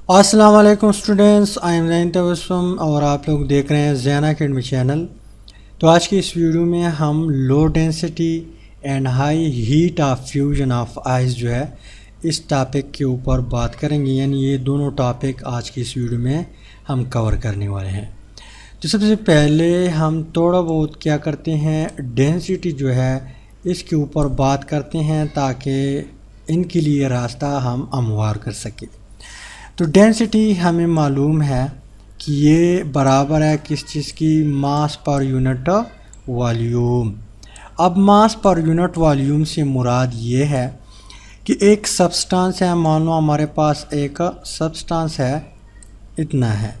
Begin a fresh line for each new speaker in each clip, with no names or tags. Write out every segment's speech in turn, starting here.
अस्सलाम वालेकुम students, I am ज़ैन तबस्सुम और आप लोग देख रहे हैं ज़ैन अकेडमी चैनल। तो आज की इस वीडियो में हम low density and high heat of fusion of ice जो है इस टॉपिक के ऊपर बात करेंगे। यानी ये दोनों टॉपिक आज की इस वीडियो में हम कवर करने वाले हैं। तो सबसे पहले हम थोड़ा बहुत क्या करते हैं, डेंसिटी जो है इसके ऊपर बात करते हैं ताकि इनके लिए रास्ता हम हमवार कर सकें। तो डेंसिटी हमें मालूम है कि ये बराबर है किस चीज़ की, मास पर यूनिट वॉल्यूम। अब मास पर यूनिट वॉल्यूम से मुराद ये है कि एक सब्सटेंस है, मान लो हमारे पास एक सब्सटेंस है, इतना है,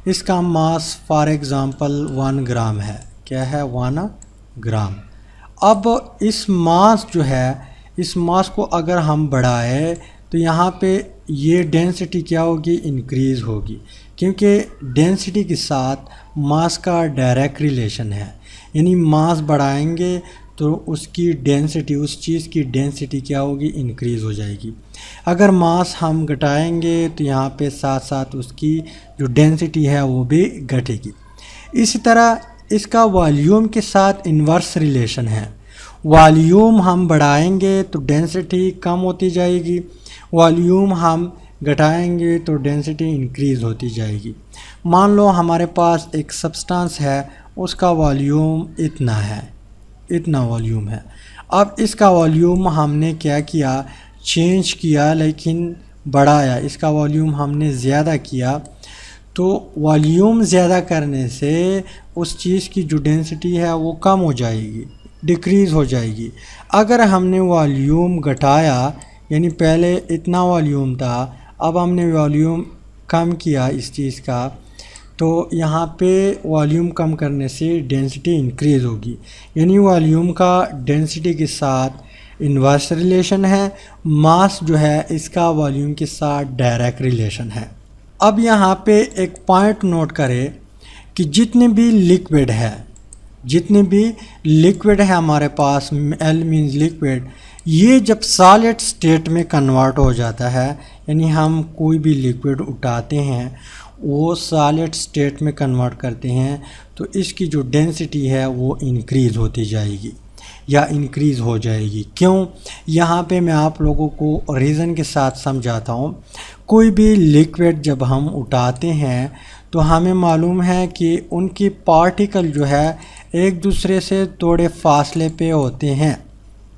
इसका मास फॉर एग्ज़ाम्पल 1 ग्राम है। क्या है? 1 ग्राम। अब इस मास जो है, इस मास को अगर हम बढ़ाए तो यहाँ पे ये डेंसिटी क्या होगी, इंक्रीज़ होगी, क्योंकि डेंसिटी के साथ मास का डायरेक्ट रिलेशन है। यानी मास बढ़ाएंगे तो उसकी डेंसिटी, उस चीज़ की डेंसिटी क्या होगी, इंक्रीज़ हो जाएगी। अगर मास हम घटाएंगे तो यहाँ पे साथ साथ उसकी जो डेंसिटी है वो भी घटेगी। इसी तरह इसका वॉल्यूम के साथ इन्वर्स रिलेशन है। वॉल्यूम हम बढ़ाएंगे तो डेंसिटी कम होती जाएगी, वॉल्यूम हम घटाएंगे तो डेंसिटी इंक्रीज़ होती जाएगी। मान लो हमारे पास एक सब्सटेंस है, उसका वॉल्यूम इतना है, इतना वॉल्यूम है। अब इसका वॉल्यूम हमने क्या किया, चेंज किया, लेकिन बढ़ाया, इसका वॉल्यूम हमने ज़्यादा किया। तो वॉल्यूम ज़्यादा करने से उस चीज़ की जो डेंसिटी है वो कम हो जाएगी, डिक्रीज़ हो जाएगी। अगर हमने वॉल्यूम घटाया, यानी पहले इतना वॉल्यूम था, अब हमने वॉल्यूम कम किया इस चीज़ का, तो यहाँ पे वॉल्यूम कम करने से डेंसिटी इंक्रीज़ होगी। यानी वॉल्यूम का डेंसिटी के साथ इन्वर्स रिलेशन है, मास जो है इसका वॉल्यूम के साथ डायरेक्ट रिलेशन है। अब यहाँ पे एक पॉइंट नोट करें कि जितने भी लिक्विड है, जितने भी लिक्विड है हमारे पास, एल मीन्स लिक्विड, ये जब सॉलिड स्टेट में कन्वर्ट हो जाता है, यानी हम कोई भी लिक्विड उठाते हैं वो सॉलिड स्टेट में कन्वर्ट करते हैं, तो इसकी जो डेंसिटी है वो इंक्रीज़ होती जाएगी या इंक्रीज़ हो जाएगी। क्यों? यहाँ पे मैं आप लोगों को रीज़न के साथ समझाता हूँ। कोई भी लिक्विड जब हम उठाते हैं तो हमें मालूम है कि उनकी पार्टिकल जो है एक दूसरे से थोड़े फासले पे होते हैं।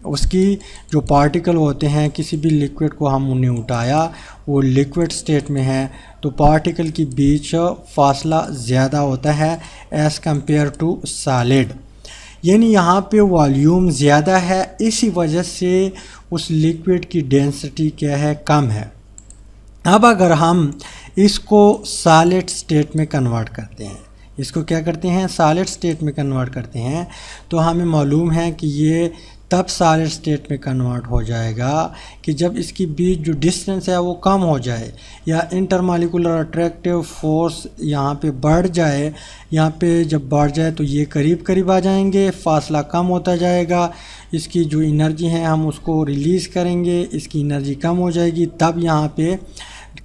उसकी जो पार्टिकल होते हैं, किसी भी लिक्विड को हम उन्हें उठाया, वो लिक्विड स्टेट में है, तो पार्टिकल के बीच फासला ज़्यादा होता है एज़ कंपेयर टू सॉलिड। यानी यहाँ पे वॉल्यूम ज़्यादा है, इसी वजह से उस लिक्विड की डेंसिटी क्या है, कम है। अब अगर हम इसको सॉलिड स्टेट में कन्वर्ट करते हैं, इसको क्या करते हैं, सॉलिड स्टेट में कन्वर्ट करते हैं, तो हमें मालूम है कि ये तब सॉलिड स्टेट में कन्वर्ट हो जाएगा कि जब इसकी बीच जो डिस्टेंस है वो कम हो जाए, या इंटरमॉलिक्यूलर अट्रैक्टिव फोर्स यहाँ पे बढ़ जाए। यहाँ पे जब बढ़ जाए तो ये करीब करीब आ जाएंगे, फासला कम होता जाएगा, इसकी जो एनर्जी है हम उसको रिलीज़ करेंगे, इसकी एनर्जी कम हो जाएगी, तब यहाँ पे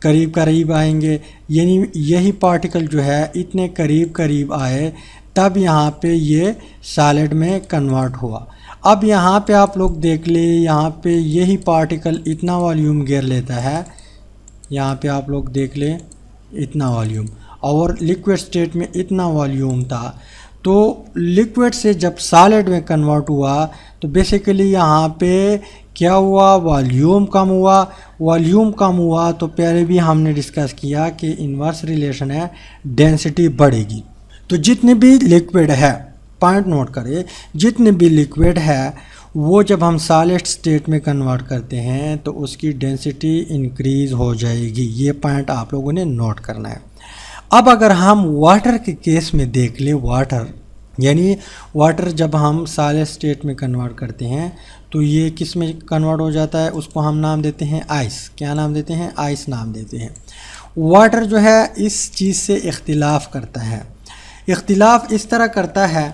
करीब करीब आएंगे। यानी यही पार्टिकल जो है इतने करीब करीब आए, तब यहाँ पे ये सॉलिड में कन्वर्ट हुआ। अब यहाँ पे आप लोग देख ले, यहाँ पे यही पार्टिकल इतना वॉल्यूम घेर लेता है, यहाँ पे आप लोग देख ले इतना वॉल्यूम, और लिक्विड स्टेट में इतना वॉल्यूम था। तो लिक्विड से जब सॉलिड में कन्वर्ट हुआ तो बेसिकली यहाँ पे क्या हुआ, वॉल्यूम कम हुआ। वॉल्यूम कम हुआ तो पहले भी हमने डिस्कस किया कि इन्वर्स रिलेशन है, डेंसिटी बढ़ेगी। तो जितने भी लिक्विड है, पॉइंट नोट करें, जितने भी लिक्विड है वो जब हम सॉलिड स्टेट में कन्वर्ट करते हैं तो उसकी डेंसिटी इंक्रीज़ हो जाएगी। ये पॉइंट आप लोगों ने नोट करना है। अब अगर हम वाटर के केस में देख लें, वाटर यानी वाटर जब हम सॉलिड स्टेट में कन्वर्ट करते हैं तो ये किस में कन्वर्ट हो जाता है, उसको हम नाम देते हैं आइस। क्या नाम देते हैं? आइस नाम देते हैं। वाटर जो है इस चीज़ से इख्तिलाफ़ करता है। इख्तिलाफ़ इस तरह करता है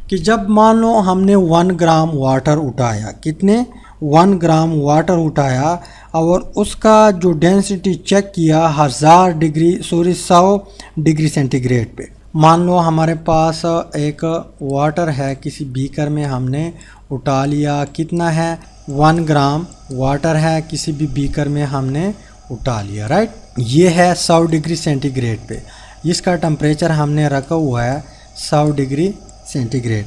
कि जब मान लो हमने 1 ग्राम वाटर उठाया, कितने? 1 ग्राम वाटर उठाया और उसका जो डेंसिटी चेक किया 100 डिग्री सेंटीग्रेड पे। मान लो हमारे पास एक वाटर है, किसी बीकर में हमने उठा लिया, कितना है 1 ग्राम वाटर है, किसी भी बीकर में हमने उठा लिया, राइट। ये है 100 डिग्री सेंटीग्रेड पे, इसका टेम्परेचर हमने रखा हुआ है 100 डिग्री सेंटीग्रेड।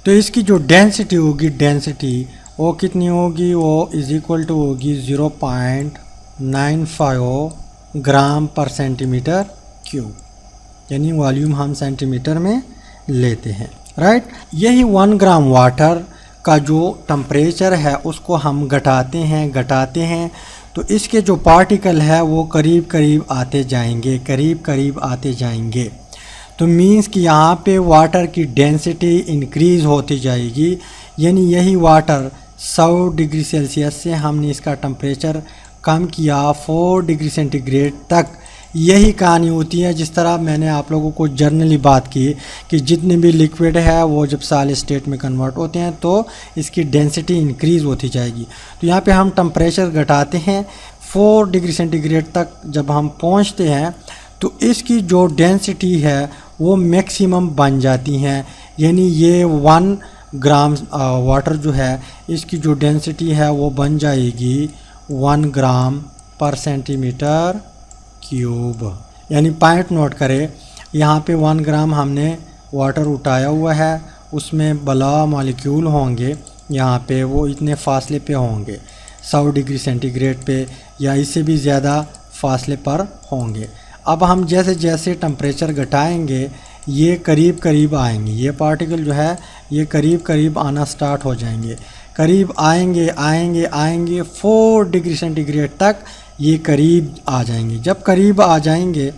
तो इसकी जो डेंसिटी होगी, डेंसिटी वो कितनी होगी, वो इज़ इक्वल टू होगी 0.95 ग्राम पर सेंटीमीटर क्यूब, यानी वॉल्यूम हम सेंटीमीटर में लेते हैं, राइट। यही 1 ग्राम वाटर का जो टेम्परेचर है उसको हम घटाते हैं तो इसके जो पार्टिकल है वो करीब करीब आते जाएंगे, तो मींस कि यहाँ पे वाटर की डेंसिटी इंक्रीज़ होती जाएगी, यानी यही वाटर 100 डिग्री सेल्सियस से हमने इसका टेम्परेचर कम किया 4 डिग्री सेंटीग्रेड तक। यही कहानी होती है, जिस तरह मैंने आप लोगों को जनरली बात की कि जितने भी लिक्विड है वो जब सॉलिड स्टेट में कन्वर्ट होते हैं तो इसकी डेंसिटी इंक्रीज़ होती जाएगी। तो यहाँ पे हम टेम्परेचर घटाते हैं 4 डिग्री सेंटीग्रेड तक, जब हम पहुँचते हैं तो इसकी जो डेंसिटी है वो मैक्सिमम बन जाती हैं, यानी ये 1 ग्राम वाटर जो है इसकी जो डेंसिटी है वो बन जाएगी 1 ग्राम पर सेंटीमीटर क्यूब। यानी पॉइंट नोट करें, यहाँ पे 1 ग्राम हमने वाटर उठाया हुआ है, उसमें बला मॉलिक्यूल होंगे, यहाँ पे वो इतने फासले पे होंगे 100 डिग्री सेंटीग्रेड पे या इससे भी ज़्यादा फासले पर होंगे। अब हम जैसे जैसे टेम्परेचर घटाएंगे ये करीब करीब आएंगे, ये पार्टिकल जो है ये करीब करीब आना स्टार्ट हो जाएंगे, करीब आएंगे 4 डिग्री सेंटीग्रेड तक ये करीब आ जाएंगे। जब करीब आ जाएंगे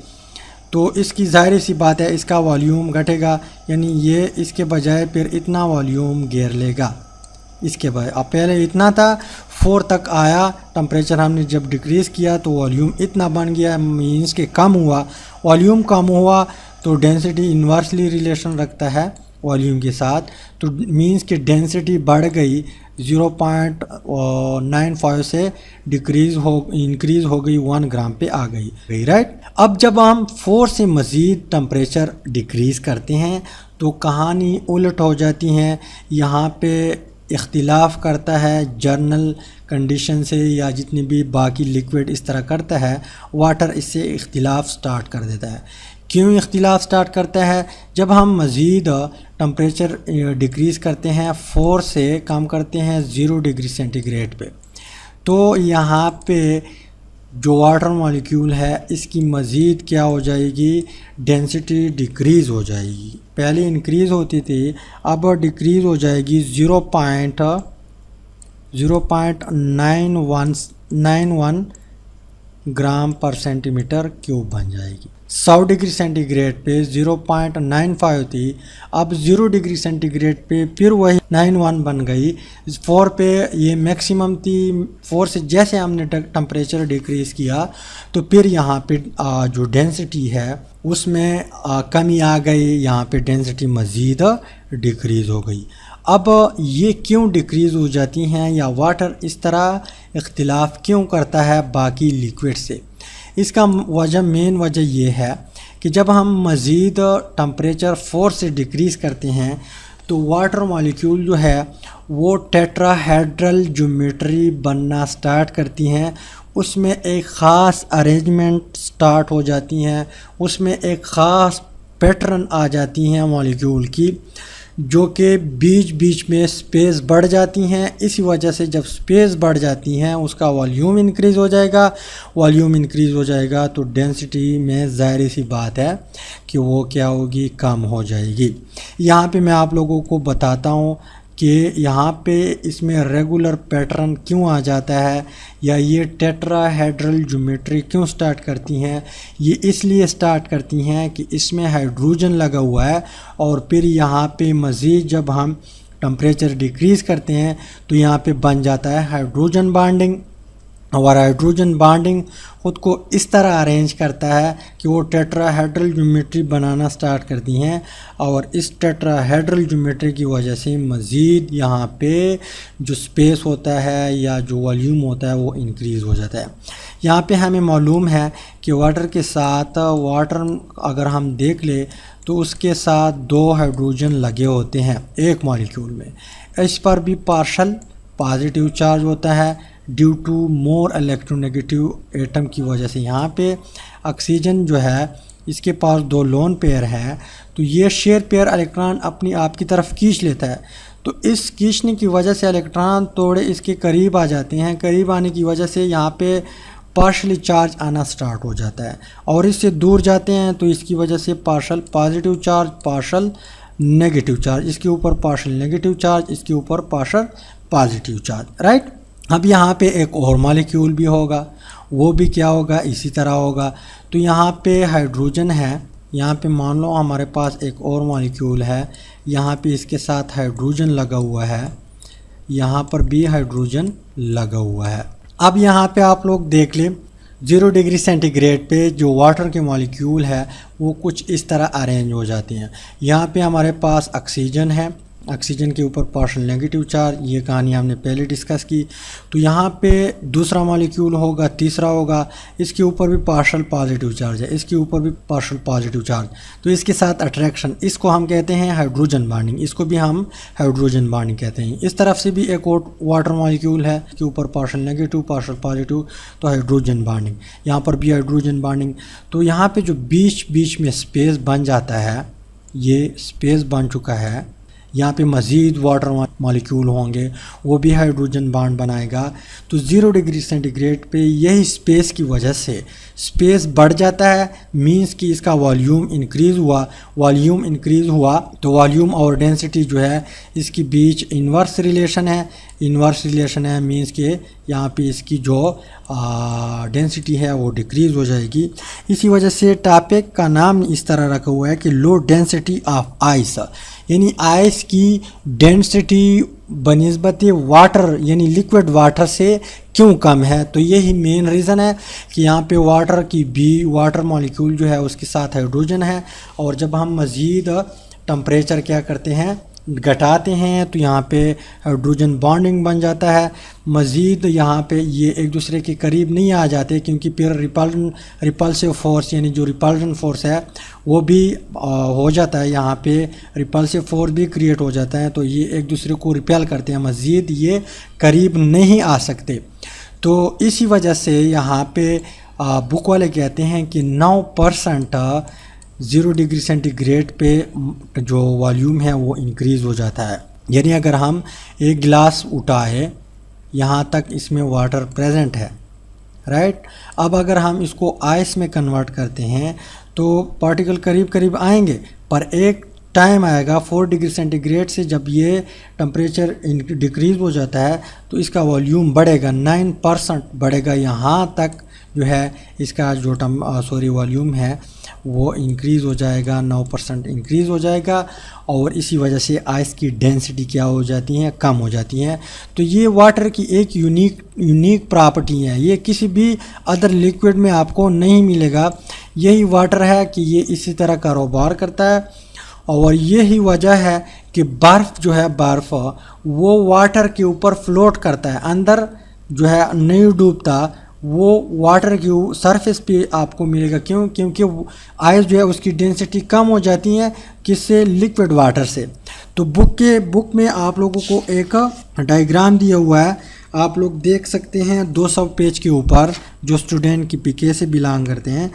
तो इसकी ज़ाहिर सी बात है इसका वॉल्यूम घटेगा, यानी ये इसके बजाय फिर इतना वॉल्यूम घेर लेगा, इसके बाद अब पहले इतना था 4 तक आया, टेम्परेचर हमने जब डिक्रीज़ किया तो वॉल्यूम इतना बन गया, मीन्स के कम हुआ, वॉल्यूम कम हुआ तो डेंसिटी इन्वर्सली रिलेशन रखता है वॉल्यूम के साथ, तो मीन्स की डेंसिटी बढ़ गई 0.95 से इंक्रीज़ हो गई 1 ग्राम पे आ गई, राइट। अब जब हम 4 से मज़ीद टेम्परेचर डिक्रीज़ करते हैं तो कहानी उलट हो जाती है, यहाँ पे इख्तिलाफ़ करता है जर्नल कंडीशन से या जितनी भी बाकी लिक्विड इस तरह करता है, वाटर इससे इख्तिलाफ़ स्टार्ट कर देता है। क्यों इख्तिलाफ़ स्टार्ट करता है, जब हम मज़ीद टेम्परेचर डिक्रीज़ करते हैं 4 से कम करते हैं 0 डिग्री सेंटीग्रेड पे, तो यहाँ पे जो वाटर मॉलिक्यूल है इसकी मज़ीद क्या हो जाएगी, डेंसिटी डिक्रीज़ हो जाएगी। पहले इंक्रीज़ होती थी, अब डिक्रीज़ हो जाएगी 0.91 ग्राम पर सेंटीमीटर क्यूब बन जाएगी। 100 डिग्री सेंटीग्रेड पे 0.95 थी, अब 0 डिग्री सेंटीग्रेड पे फिर वही 91 बन गई। 4 पे ये मैक्सिमम थी, 4 से जैसे हमने टेम्परेचर डिक्रीज़ किया तो फिर यहाँ पे जो डेंसिटी है उसमें कमी आ गई, यहाँ पे डेंसिटी मज़ीद डिक्रीज़ हो गई। अब ये क्यों डिक्रीज़ हो जाती हैं या वाटर इस तरह इख्तिलाफ़ क्यों करता है बाकी लिक्विड से, इसका मेन वजह ये है कि जब हम मज़ीद टेम्परेचर 4 से डिक्रीज़ करते हैं तो वाटर मॉलिक्यूल जो है वो टेट्राहेड्रल ज्योमेट्री बनना स्टार्ट करती हैं, उसमें एक ख़ास अरेंजमेंट स्टार्ट हो जाती हैं, उसमें एक ख़ास पैटर्न आ जाती हैं मॉलिक्यूल की, जो कि बीच बीच में स्पेस बढ़ जाती हैं। इसी वजह से जब स्पेस बढ़ जाती हैं उसका वॉल्यूम इंक्रीज़ हो जाएगा, वॉल्यूम इंक्रीज़ हो जाएगा तो डेंसिटी में ज़ाहिर सी बात है कि वो क्या होगी, कम हो जाएगी। यहाँ पे मैं आप लोगों को बताता हूँ कि यहाँ पे इसमें रेगुलर पैटर्न क्यों आ जाता है या ये टेट्राहेड्रल ज्योमेट्री क्यों स्टार्ट करती हैं। ये इसलिए स्टार्ट करती हैं कि इसमें हाइड्रोजन लगा हुआ है और फिर यहाँ पे मज़ीद जब हम टेम्परेचर डिक्रीज़ करते हैं तो यहाँ पे बन जाता है हाइड्रोजन बॉन्डिंग। और हाइड्रोजन बॉन्डिंग ख़ुद को इस तरह अरेंज करता है कि वो टेट्राहेड्रल ज्योमेट्री बनाना स्टार्ट करती हैं, और इस टेट्राहेड्रल ज्योमेट्री की वजह से मज़ीद यहाँ पे जो स्पेस होता है या जो वॉल्यूम होता है वो इंक्रीज़ हो जाता है। यहाँ पे हमें मालूम है कि वाटर के साथ वाटर अगर हम देख ले तो उसके साथ 2 हाइड्रोजन लगे होते हैं एक मॉलिक्यूल में। इस पर भी पार्शल पॉजिटिव चार्ज होता है due to more electronegative atom की वजह से। यहाँ पे ऑक्सीजन जो है इसके पास 2 लोन पेयर है, तो ये शेयर पेयर इलेक्ट्रॉन अपनी आप की तरफ खींच लेता है। तो इस खींचने की वजह से इलेक्ट्रॉन थोड़े इसके करीब आ जाते हैं। करीब आने की वजह से यहाँ पे पार्शली चार्ज आना स्टार्ट हो जाता है, और इससे दूर जाते हैं तो इसकी वजह से partial positive charge, partial negative charge, इसके ऊपर पार्शल नेगेटिव चार्ज, इसके ऊपर पार्शल पॉजिटिव चार्ज, राइट। अब यहाँ पे एक और मॉलिक्यूल भी होगा, वो भी क्या होगा, इसी तरह होगा। तो यहाँ पे हाइड्रोजन है, यहाँ पे मान लो हमारे पास एक और मॉलिक्यूल है, यहाँ पे इसके साथ हाइड्रोजन लगा हुआ है, यहाँ पर भी हाइड्रोजन लगा हुआ है। अब यहाँ पे आप लोग देख लें 0 डिग्री सेंटीग्रेड पे जो वाटर के मॉलिक्यूल है वो कुछ इस तरह अरेंज हो जाते हैं। यहाँ पे हमारे पास ऑक्सीजन है, ऑक्सीजन के ऊपर पार्शल नेगेटिव चार्ज, ये कहानी हमने पहले डिस्कस की। तो यहाँ पे दूसरा मॉलिक्यूल होगा, तीसरा होगा, इसके ऊपर भी पार्शल पॉजिटिव चार्ज है, इसके ऊपर भी पार्शल पॉजिटिव चार्ज, तो इसके साथ अट्रैक्शन, इसको हम कहते हैं हाइड्रोजन बॉन्डिंग, इसको भी हम हाइड्रोजन बॉन्डिंग कहते हैं। इस तरफ से भी एक और वाटर मॉलिक्यूल है, इसके ऊपर पार्शल नेगेटिव पार्शल पॉजिटिव, तो हाइड्रोजन बॉन्डिंग, यहाँ पर भी हाइड्रोजन बॉन्डिंग। तो यहाँ पर जो बीच बीच में स्पेस बन जाता है, ये स्पेस बन चुका है, यहाँ पे मज़ीद वाटर मॉलिक्यूल होंगे, वो भी हाइड्रोजन बॉन्ड बनाएगा। तो 0 डिग्री सेंटीग्रेड पे यही स्पेस की वजह से स्पेस बढ़ जाता है, मींस कि इसका वॉल्यूम इंक्रीज़ हुआ, वॉल्यूम इंक्रीज़ हुआ तो वॉल्यूम और डेंसिटी जो है इसकी बीच इन्वर्स रिलेशन है, इन्वर्स रिलेशन है मींस कि यहाँ पे इसकी जो डेंसिटी है वो डिक्रीज़ हो जाएगी। इसी वजह से टॉपिक का नाम इस तरह रखा हुआ है कि लो डेंसिटी ऑफ आइस, यानी आइस की डेंसिटी बनिस्बत वाटर यानी लिक्विड वाटर से क्यों कम है। तो यही मेन रीज़न है कि यहाँ पे वाटर की भी वाटर मॉलिक्यूल जो है उसके साथ हाइड्रोजन है, और जब हम मज़ीद टेम्परेचर क्या करते हैं घटाते हैं तो यहाँ पे हाइड्रोजन बॉन्डिंग बन जाता है। मज़ीद यहाँ पे ये एक दूसरे के करीब नहीं आ जाते, क्योंकि फिर रिपल्सिव फोर्स यानी जो रिपल्शन फोर्स है वो भी हो जाता है, यहाँ पे रिपल्सिव फोर्स भी क्रिएट हो जाता है, तो ये एक दूसरे को रिपेल करते हैं, मज़ीद ये करीब नहीं आ सकते। तो इसी वजह से यहाँ पे बुक वाले कहते हैं कि 9% 0 डिग्री सेंटीग्रेड पे जो वॉल्यूम है वो इंक्रीज़ हो जाता है। यानी अगर हम एक गिलास उठाए, यहाँ तक इसमें वाटर प्रेजेंट है, राइट। अब अगर हम इसको आइस में कन्वर्ट करते हैं तो पार्टिकल करीब करीब आएंगे, पर एक टाइम आएगा 4 डिग्री सेंटीग्रेड से जब ये टेम्परेचर डिक्रीज़ हो जाता है तो इसका वॉल्यूम बढ़ेगा, 9% बढ़ेगा, यहाँ तक जो है इसका जो वॉल्यूम है वो इंक्रीज़ हो जाएगा, 9% इंक्रीज़ हो जाएगा, और इसी वजह से आइस की डेंसिटी क्या हो जाती है, कम हो जाती है। तो ये वाटर की एक यूनिक प्रॉपर्टी है, ये किसी भी अदर लिक्विड में आपको नहीं मिलेगा। यही वाटर है कि ये इसी तरह कारोबार करता है, और यही वजह है कि बर्फ़ जो है बर्फ़ वो वाटर के ऊपर फ्लोट करता है, अंदर जो है नहीं डूबता, वो वाटर की सरफेस पे आपको मिलेगा। क्यों? क्योंकि आइस जो है उसकी डेंसिटी कम हो जाती है, किससे, लिक्विड वाटर से। तो बुक में आप लोगों को एक डायग्राम दिया हुआ है, आप लोग देख सकते हैं 200 पेज के ऊपर, जो स्टूडेंट की पीके से बिलोंग करते हैं।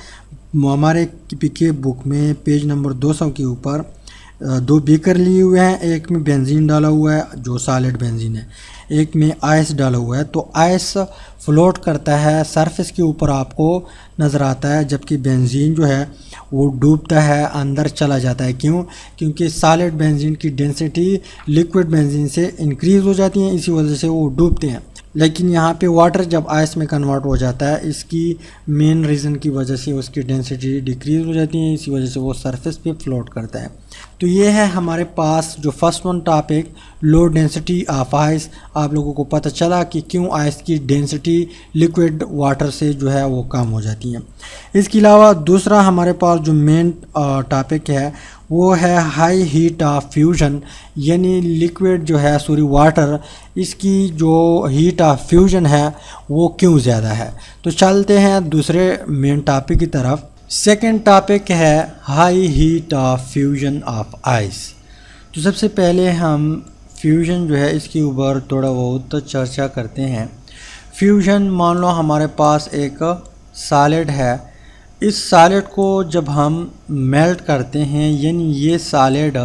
हमारे पीके बुक में पेज नंबर 200 के ऊपर 2 बीकर लिए हुए हैं, एक में बेंजीन डाला हुआ है जो सॉलिड बेंजीन है, एक में आइस डाला हुआ है। तो आइस फ्लोट करता है सरफेस के ऊपर, आपको नज़र आता है, जबकि बेंजीन जो है वो डूबता है, अंदर चला जाता है। क्यों? क्योंकि सॉलिड बेंजीन की डेंसिटी लिक्विड बेंजीन से इंक्रीज़ हो जाती है, इसी वजह से वो डूबते हैं। लेकिन यहाँ पे वाटर जब आइस में कन्वर्ट हो जाता है, इसकी मेन रीज़न की वजह से उसकी डेंसिटी डिक्रीज़ हो जाती है, इसी वजह से वो सरफेस पे फ्लोट करता है। तो ये है हमारे पास जो first one topic, low density of ice. आप लोगों को पता चला कि क्यों आइस की डेंसिटी लिक्विड वाटर से जो है वो कम हो जाती है। इसके अलावा दूसरा हमारे पास जो मेन टॉपिक है वो है हाई हीट ऑफ फ्यूजन, यानी लिक्विड जो है वाटर, इसकी जो हीट ऑफ फ्यूजन है वो क्यों ज़्यादा है। तो चलते हैं दूसरे मेन टॉपिक की तरफ। सेकंड टॉपिक है high heat of fusion of ice. तो सबसे पहले हम फ्यूजन जो है इसके ऊपर थोड़ा बहुत चर्चा करते हैं। फ्यूजन, मान लो हमारे पास एक सॉलिड है, इस सॉलिड को जब हम मेल्ट करते हैं, यानी ये सॉलिड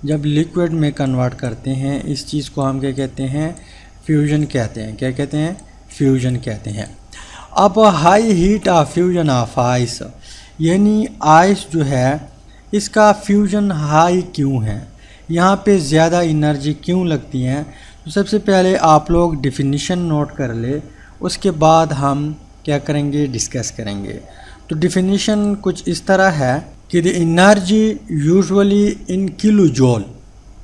जब लिक्विड में कन्वर्ट करते हैं, इस चीज़ को हम क्या कहते हैं, फ्यूजन कहते हैं। क्या कहते हैं, फ्यूजन कहते हैं। अब high heat of fusion of ice, यानी आइस जो है इसका फ्यूजन हाई क्यों है, यहाँ पे ज़्यादा एनर्जी क्यों लगती है। तो सबसे पहले आप लोग डिफिनीशन नोट कर ले, उसके बाद हम क्या करेंगे, डिस्कस करेंगे। तो डिफिनीशन कुछ इस तरह है कि the energy usually in kilo joule,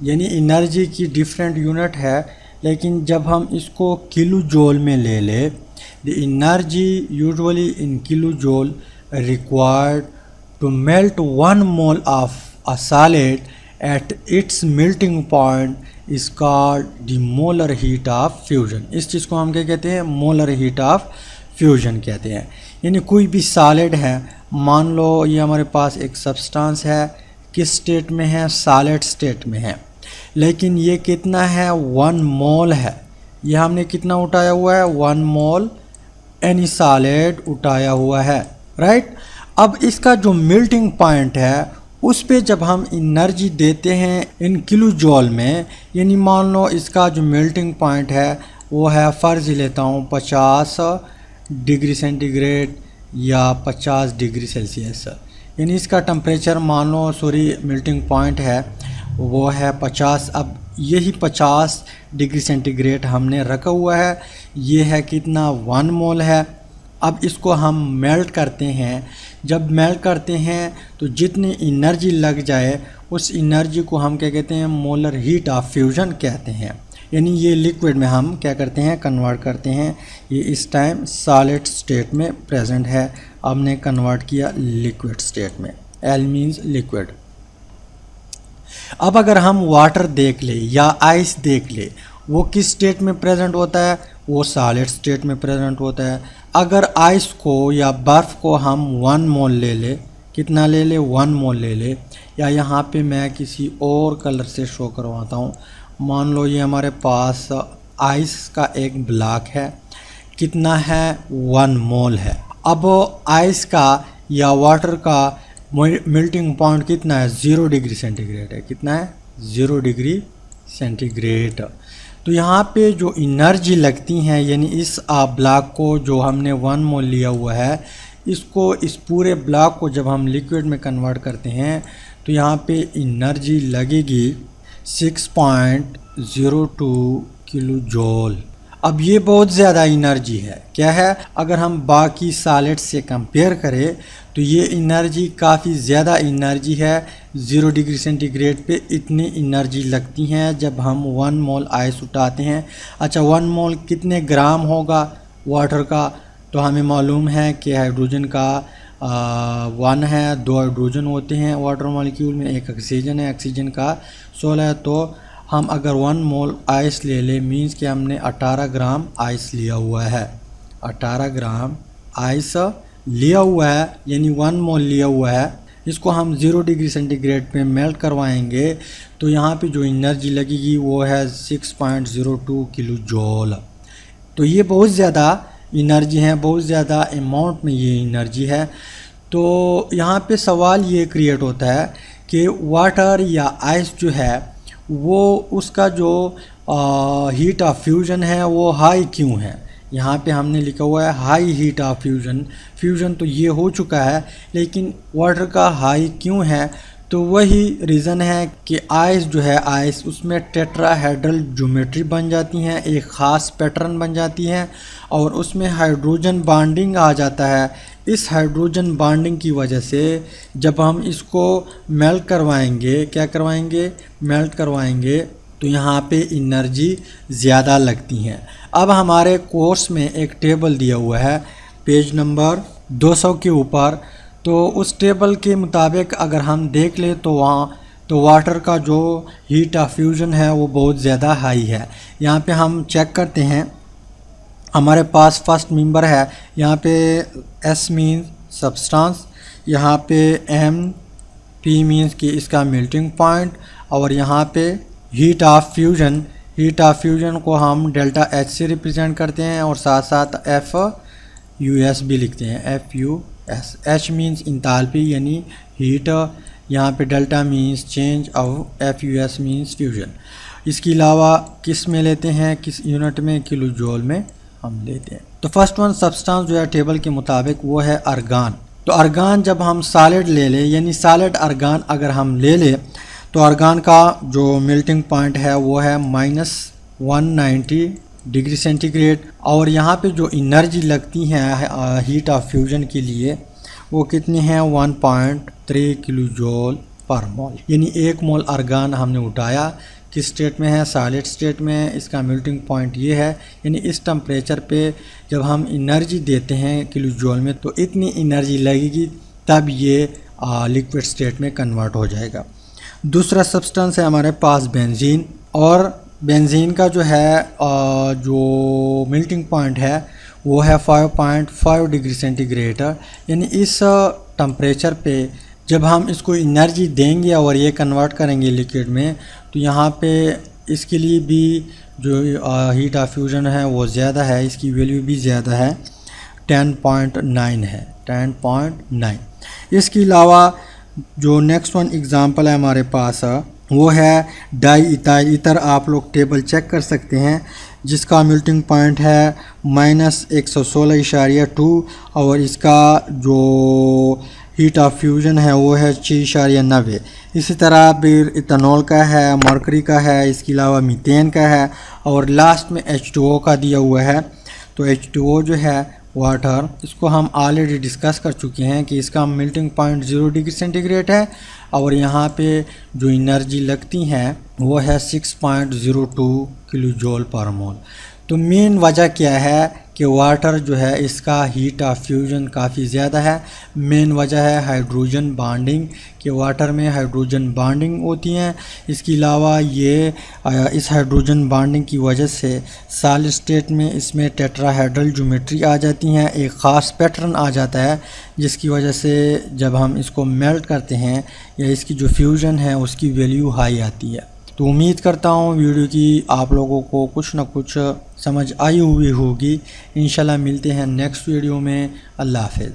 यानी एनर्जी की डिफरेंट यूनिट है, लेकिन जब हम इसको किलो जूल में ले ले, the energy usually in kilo joule required to melt 1 mole of a solid at its melting point is called the molar heat of fusion. इस चीज़ को हम क्या कहते हैं, मोलर हीट ऑफ फ्यूजन कहते हैं। यानी कोई भी सॉलिड है, मान लो ये हमारे पास एक सब्सटेंस है, किस स्टेट में है, सॉलिड स्टेट में है, लेकिन ये कितना है, 1 मोल है। ये हमने कितना उठाया हुआ है, 1 मोल एनी सॉलिड उठाया हुआ है, राइट। अब इसका जो मेल्टिंग पॉइंट है उस पे जब हम एनर्जी देते हैं इन किलो जूल में, यानी मान लो इसका जो मेल्टिंग पॉइंट है वो है, फ़र्ज़ लेता हूँ 50 डिग्री सेंटीग्रेड या 50 डिग्री सेल्सियस, यानी इसका टेम्परेचर मान लो मेल्टिंग पॉइंट है वो है 50। अब यही 50 डिग्री सेंटीग्रेड हमने रखा हुआ है, ये है कितना, 1 मोल है। अब इसको हम मेल्ट करते हैं, जब मेल्ट करते हैं तो जितनी एनर्जी लग जाए उस एनर्जी को हम क्या कहते हैं, मोलर हीट ऑफ फ्यूजन कहते हैं। यानी ये लिक्विड में हम क्या करते हैं, कन्वर्ट करते हैं। ये इस टाइम सॉलिड स्टेट में प्रेजेंट है, हमने कन्वर्ट किया लिक्विड स्टेट में, एल मीन्स लिक्विड। अब अगर हम वाटर देख ले या आइस देख ले, वो किस स्टेट में प्रेजेंट होता है, वो सॉलिड स्टेट में प्रेजेंट होता है। अगर आइस को या बर्फ़ को हम 1 मोल ले ले, कितना ले ले, 1 मोल ले ले, या यहाँ पे मैं किसी और कलर से शो करवाता हूँ। मान लो ये हमारे पास आइस का एक ब्लॉक है, कितना है, 1 मोल है। अब आइस का या वाटर का मेल्टिंग पॉइंट कितना है, 0 डिग्री सेंटीग्रेड है। कितना है, 0 डिग्री सेंटीग्रेड। तो यहाँ पे जो एनर्जी लगती हैं, यानी इस ब्लॉक को जो हमने 1 मोल लिया हुआ है, इसको, इस पूरे ब्लॉक को जब हम लिक्विड में कन्वर्ट करते हैं तो यहाँ पे एनर्जी लगेगी 6.02 किलो जूल। अब ये बहुत ज़्यादा एनर्जी है, क्या है, अगर हम बाकी सॉलिड से कंपेयर करें तो ये एनर्जी काफ़ी ज़्यादा एनर्जी है। 0 डिग्री सेंटीग्रेड पे इतनी एनर्जी लगती हैं जब हम 1 मोल आइस उठाते हैं। अच्छा, 1 मोल कितने ग्राम होगा वाटर का, तो हमें मालूम है कि हाइड्रोजन का 1 है, 2 हाइड्रोजन होते हैं वाटर मॉलिक्यूल में, 1 ऑक्सीजन है, ऑक्सीजन का 16 है। तो हम अगर 1 मोल आइस ले ले, मीन्स कि हमने 18 ग्राम आइस लिया हुआ है, 18 ग्राम आइस लिया हुआ है, यानी 1 मोल लिया हुआ है। इसको हम 0 डिग्री सेंटीग्रेड पे मेल्ट करवाएंगे तो यहाँ पे जो एनर्जी लगेगी वो है 6.02 किलो जूल। तो ये बहुत ज़्यादा एनर्जी है, बहुत ज़्यादा अमाउंट में ये एनर्जी है। तो यहाँ पे सवाल ये क्रिएट होता है कि वाटर या आइस जो है वो, उसका जो हीट ऑफ फ्यूजन है वो हाई क्यों है। यहाँ पे हमने लिखा हुआ है हाई हीट ऑफ फ्यूजन तो ये हो चुका है, लेकिन वाटर का हाई क्यों है, तो वही रीज़न है कि आइस जो है, आइस उसमें टेट्राहेड्रल ज्योमेट्री बन जाती हैं, एक ख़ास पैटर्न बन जाती हैं और उसमें हाइड्रोजन बॉन्डिंग आ जाता है। इस हाइड्रोजन बॉन्डिंग की वजह से जब हम इसको मेल्ट करवाएंगे, क्या करवाएंगे, मेल्ट करवाएंगे, तो यहाँ पे एनर्जी ज़्यादा लगती हैं। अब हमारे कोर्स में एक टेबल दिया हुआ है पेज नंबर 200 के ऊपर, तो उस टेबल के मुताबिक अगर हम देख ले तो वहाँ तो वाटर का जो हीट ऑफ फ्यूजन है वो बहुत ज़्यादा हाई है। यहाँ पे हम चेक करते हैं, हमारे पास फर्स्ट मेंबर है, यहाँ पे एस मीन सब्सटेंस, यहाँ पे एम पी मीन्स कि इसका मेल्टिंग पॉइंट, और यहाँ पे heat of fusion, heat of fusion को हम डेल्टा एच से रिप्रेजेंट करते हैं और साथ साथ एफ यू एस भी लिखते हैं, F U S. H means enthalpy यानी हीट, यहाँ पे डेल्टा मीन्स चेंज और F U S means fusion. इसके अलावा किस में लेते हैं, किस यूनिट में, किलो जूल में हम लेते हैं। तो फर्स्ट वन सब्सटेंस जो है टेबल के मुताबिक वो है आर्गन। तो आर्गन जब हम सॉलिड ले लें यानी सॉलिड आर्गन अगर हम ले लें तो आर्गन का जो मेल्टिंग पॉइंट है वो है -190 डिग्री सेंटीग्रेड, और यहाँ पे जो एनर्जी लगती है हीट ऑफ फ्यूजन के लिए वो कितनी है 1.3 किलो जूल पर मोल। यानी 1 मोल आर्गन हमने उठाया, किस स्टेट में है, सॉलिड स्टेट में, इसका मेल्टिंग पॉइंट ये है। यानी इस टेम्परेचर पे जब हम एनर्जी देते हैं किलो जूल में तो इतनी एनर्जी लगेगी, तब ये लिक्विड स्टेट में कन्वर्ट हो जाएगा। दूसरा सब्सटेंस है हमारे पास बेंजीन, और बेंजीन का जो है जो मेल्टिंग पॉइंट है वो है 5.5 डिग्री सेंटीग्रेड। यानी इस टेम्परेचर पे जब हम इसको एनर्जी देंगे और ये कन्वर्ट करेंगे लिक्विड में, तो यहाँ पे इसके लिए भी जो हीट ऑफ फ्यूजन है वो ज़्यादा है, इसकी वैल्यू भी ज़्यादा है, 10.9 है, 10.9। इसके अलावा जो नेक्स्ट वन एग्ज़ाम्पल है हमारे पास वो है डाई इथाइल ईथर। आप लोग टेबल चेक कर सकते हैं जिसका मेल्टिंग पॉइंट है -116.2 और इसका जो हीट ऑफ फ्यूजन है वो है 6.90। इसी तरह फिर इथेनॉल का है, मरकरी का है, इसके अलावा मीथेन का है, और लास्ट में H2O का दिया हुआ है। तो H2O जो है वाटर, इसको हम ऑलरेडी डिस्कस कर चुके हैं कि इसका मेल्टिंग पॉइंट 0 डिग्री सेंटीग्रेड है, और यहाँ पे जो एनर्जी लगती है वो है 6.02 किलो जूल पर मोल। तो मेन वजह क्या है कि वाटर जो है इसका हीट ऑफ फ्यूजन काफ़ी ज़्यादा है। मेन वजह है हाइड्रोजन बॉन्डिंग, कि वाटर में हाइड्रोजन बॉन्डिंग होती हैं। इसके अलावा ये इस हाइड्रोजन बॉन्डिंग की वजह से सॉलिड स्टेट में इसमें टेट्राहेड्रल ज्योमेट्री आ जाती हैं, एक ख़ास पैटर्न आ जाता है, जिसकी वजह से जब हम इसको मेल्ट करते हैं या इसकी जो फ्यूजन है उसकी वैल्यू हाई आती है। तो उम्मीद करता हूँ वीडियो की आप लोगों को कुछ ना कुछ समझ आई हुई होगी। इंशाल्लाह मिलते हैं नेक्स्ट वीडियो में। अल्लाह हाफ़िज़।